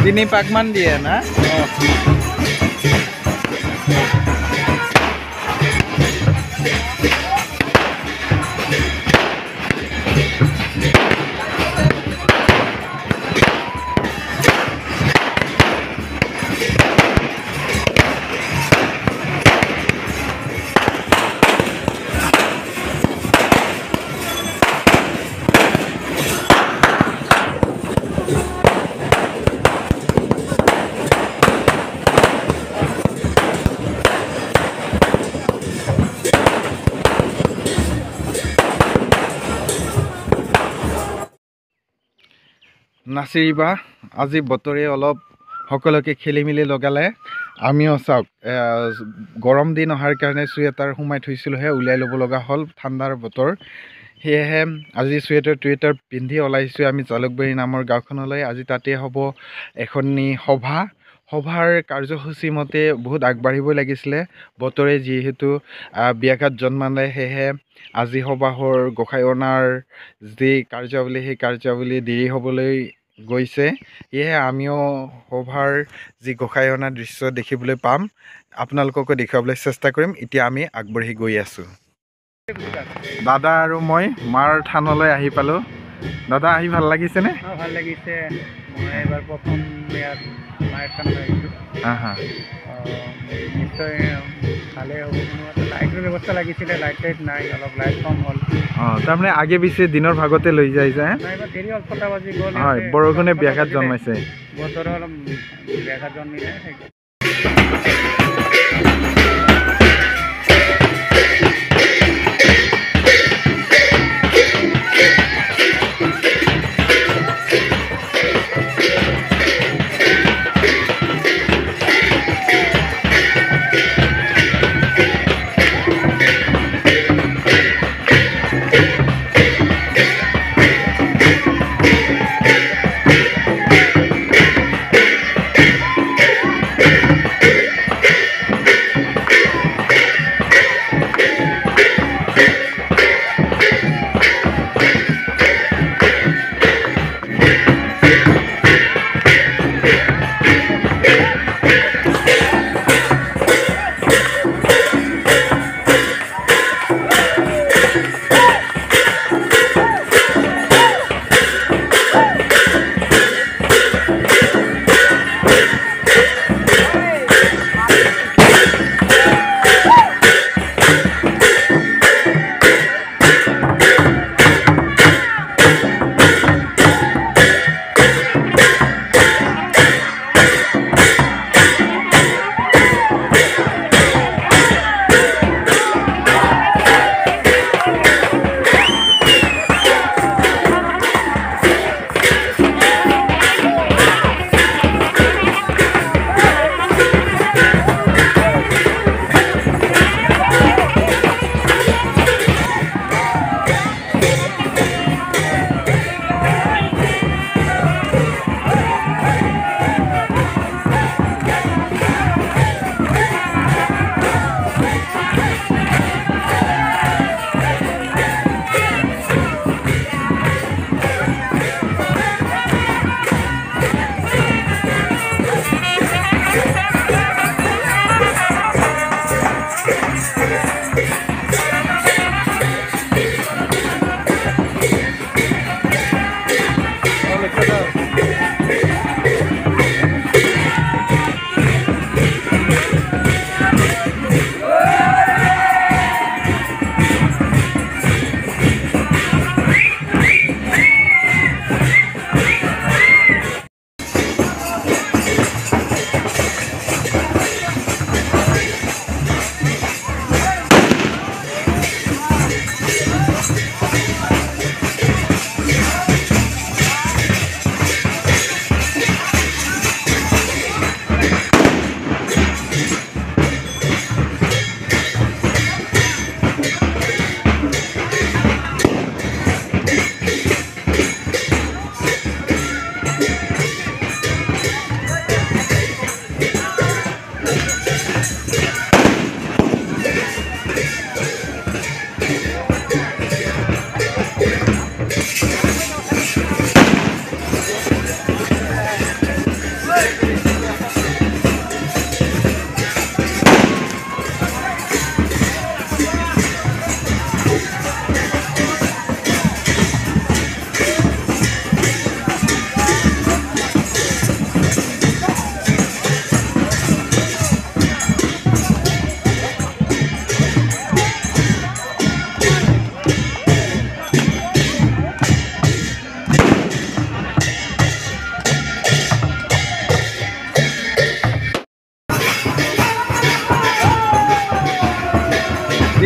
3 পাকমান দিয়ে না নাচিবা আজি বতৰে অলপ সকলোকে খেলি মেলি লগালে আমিও চাওক গৰম দিন অহাৰ কাৰণে চুৱেটাৰ সোমাই থৈছিলোহে উলিয়াই ল'ব লগা হ'ল ঠাণ্ডাৰ বতৰ সেয়েহে আজি চুৱেটাৰ পিন্ধি ওলাইছোঁ আমি জালুকবাৰী নামৰ গাঁওখনলৈ আজি তাতে হ'ব এখনি সভাৰ কাৰ্যসূচী মতে বহুত আগবাঢ়িব লাগিছিলে বতৰে যিহেতু ব্যাঘাত জন্মালে সেয়েহে আজি সবাহৰ গোসাঁই অনাৰ যি কাৰ্যাৱলী সেই কাৰ্যাৱলী দেৰি হ'বলৈ গৈছে সেয়েহে আমিও সভাৰ যি গোসাঁই অনাৰ দৃশ্য দেখিবলৈ পাম আপোনালোককো দেখুৱাবলৈ চেষ্টা কৰিম এতিয়া আমি আগবাঢ়ি গৈ আছোঁ দাদা আৰু মই মাৰ থানলৈ আহি পালোঁ দাদা আহি ভাল লাগিছেনে ভাল লাগিছে মই এবাৰ প্ৰথম ইয়াত মাৰ থানলৈ আহিছোঁ নিশ্চয় ভালে হ'ব কোনো লাইটৰ ব্যৱস্থা লাগিছিলে লাইট নাই অলপ লাইট কম হ'ল তাৰমানে আগে পিছে দিনৰ ভাগতে লৈ যায় যে দেৰি হ'ল 7টা বাজি গ'ল হয় বৰষুণে ব্যাঘাত জন্মাইছে বতৰৰ অলপ ব্যাঘাত জন্মিলে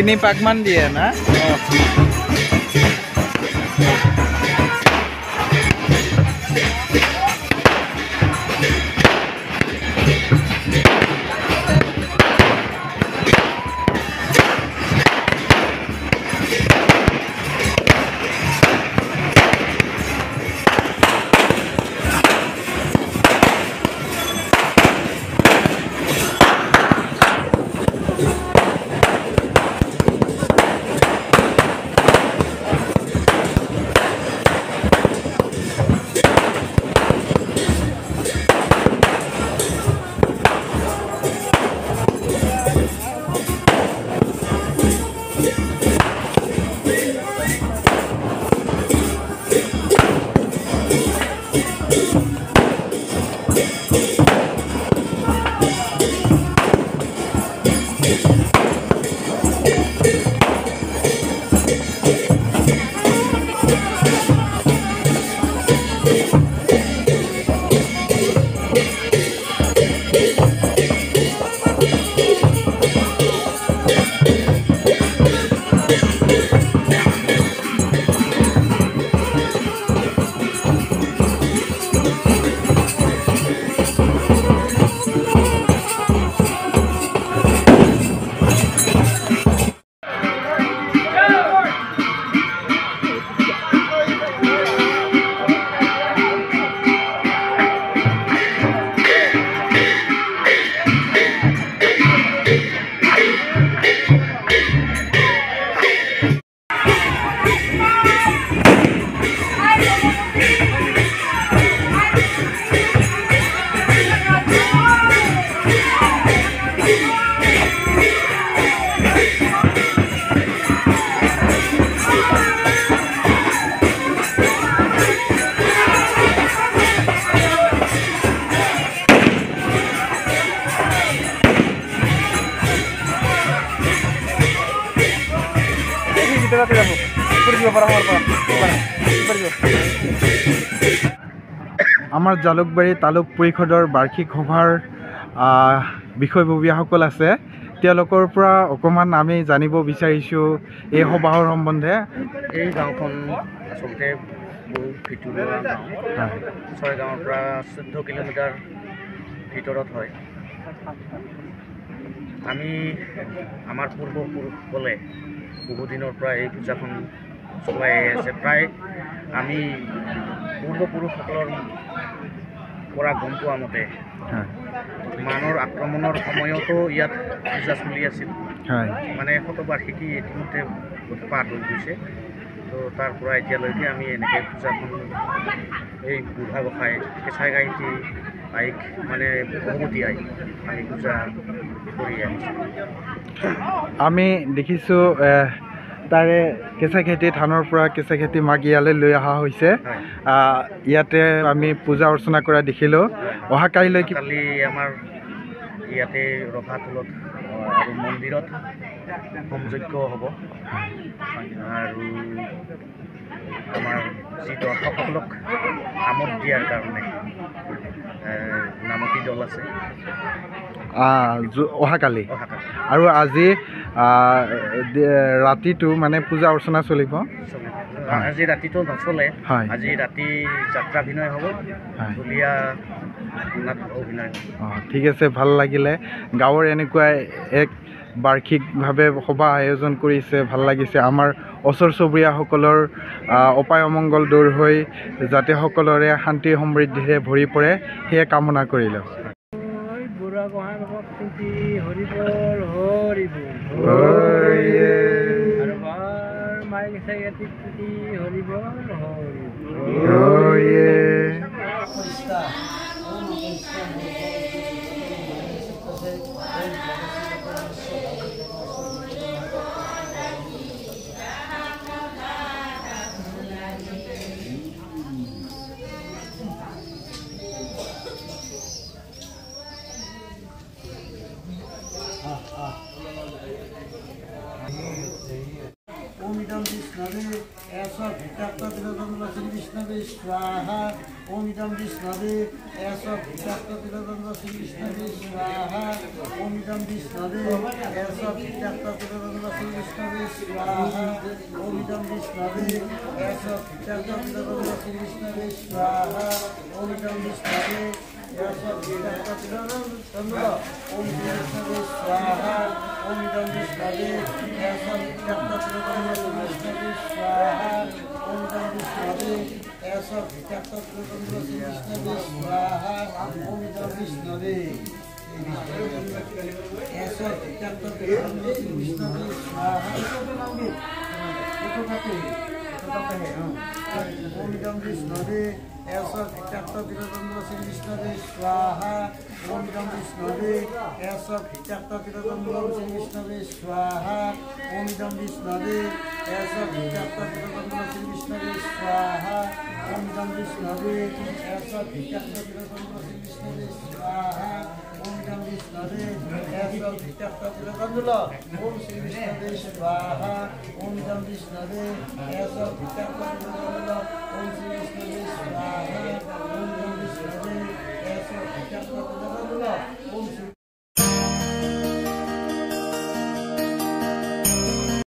3 পাকমান দিয়ে না আমাৰ জালুকবাৰী তালুক পৰিষদৰ বাৰ্ষিক সভাৰ বিষয়ববীয়াসকল আছে তেওঁলোকৰ পৰা অকণমান আমি জানিব বিচাৰিছোঁ এই সভাৰ সম্বন্ধে এই গাঁওখন আচলতে বহু ভিতৰুৱা গাঁও ছয়গাঁৱৰ পৰা 14 কিলোমিটাৰ ভিতৰত হয় আমি আমাৰ পূৰ্বপুৰুষসকলে বহুদিনৰ পৰা এই পূজাখন চলাই আছে প্ৰায় আমি পূৰ্বপুৰুষসকলৰ পৰা গম পোৱা মতে মানৰ আক্ৰমণৰ সময়তো ইয়াত পূজা চলি আছিল মানে শতবাৰ্ষিকী ইতিমধ্যে পাৰ হৈ গৈছে তো তাৰ পৰা এতিয়ালৈকে আমি এনেকৈ পূজাখন এই বুঢ়া গোঁসাই কেঁচাই গাইটি আইক মানে ভগৱতী আইক আমি পূজা কৰি আহিছোঁ আমি দেখিছোঁ তাৰে কেঁচা খেতি ধানৰ পৰা কেঁচা খেতি মাক ইয়ালৈ লৈ অহা হৈছে ইয়াতে আমি পূজা অৰ্চনা কৰা দেখিলোঁ অহাকালিলৈ কালি আমাৰ ইয়াতে ৰভাতলত আৰু মন্দিৰত হোমযজ্ঞ হ'ব আৰু আমাৰ যি দৰ্শকসকলক আমোদ দিয়াৰ কাৰণে নামতি দল আছে অহাকালি আৰু আজি ৰাতিটো মানে পূজা অৰ্চনা চলিব আজি ৰাতিটো নচলে আজি ৰাতি যাত্ৰাভিনয় হ'ব ঢুলীয়া নাট অভিনয় ঠিক আছে ভাল লাগিলে গাঁৱৰ এনেকুৱা এক বাৰ্ষিকভাৱে সভা আয়োজন কৰিছে ভাল লাগিছে আমাৰ ওচৰ চুবুৰীয়াসকলৰ অপায় অমংগল দূৰ হৈ যাতে সকলোৰে শান্তি সমৃদ্ধিৰে ভৰি পৰে সেয়ে কামনা কৰিলোঁ বুঢ়া গোঁসাই ভক্তি হৰিবল হৰিবল আৰু মাই গেছে হৰিবল विष्णवे स्वाहा ओम इदं विष्णवे एष विषाक्ततिलतन्त्र श्री विष्णवे स्वाहा ओम इदं विष्णवे एष विषाक्ततिलतन्त्र श्री विष्णवे स्वाहा ओम इदं विष्णवे एष विषाक्ततिलतन्त्र श्री विष्णवे स्वाहा ओम इदं विष्णवे एष विषाक्ततिलतन्त्र ओम श्री विष्णवे स्वाहा ओम इदं विष्णवे एष विषाक्ततिलतन्त्र श्री विष्णवे स्वाहा ओम इदं विष्णवे एष विषाक्ततिलतन्त्र श्री विष्णवे स्वाहा ओम इदं विष्णवे एष विषाक्ततिलतन्त्र श्री विष्णवे स्वाहा ओम इदं विष्णवे एष विषाक्ततिलतन्त्र श्री विष्णवे स्वाहा ओम इदं विष्णवे एष विषाक्ततिलतन्त्र श्री विष्णवे स्वाहा ओम इदं विष्णवे एष विषाक्ततिलतन्त्र श्री विष्णवे स्वाहा ओम इदं विष्णवे एष विषाक्ततिलतन्त्र श्री विष्णवे स्वाहा ओम इदं विष्णवे एष विषाक्ततिलतन्त्र ओम श्री विष्णवे स्वाहा ओम इदं विष्णवे एष विषाक्ततिलतन्त्र ओम श्री विष्णवे स्वाहा ओम इदं विष्णवे एष विषाक्ततिलतन्त्र ओम श्री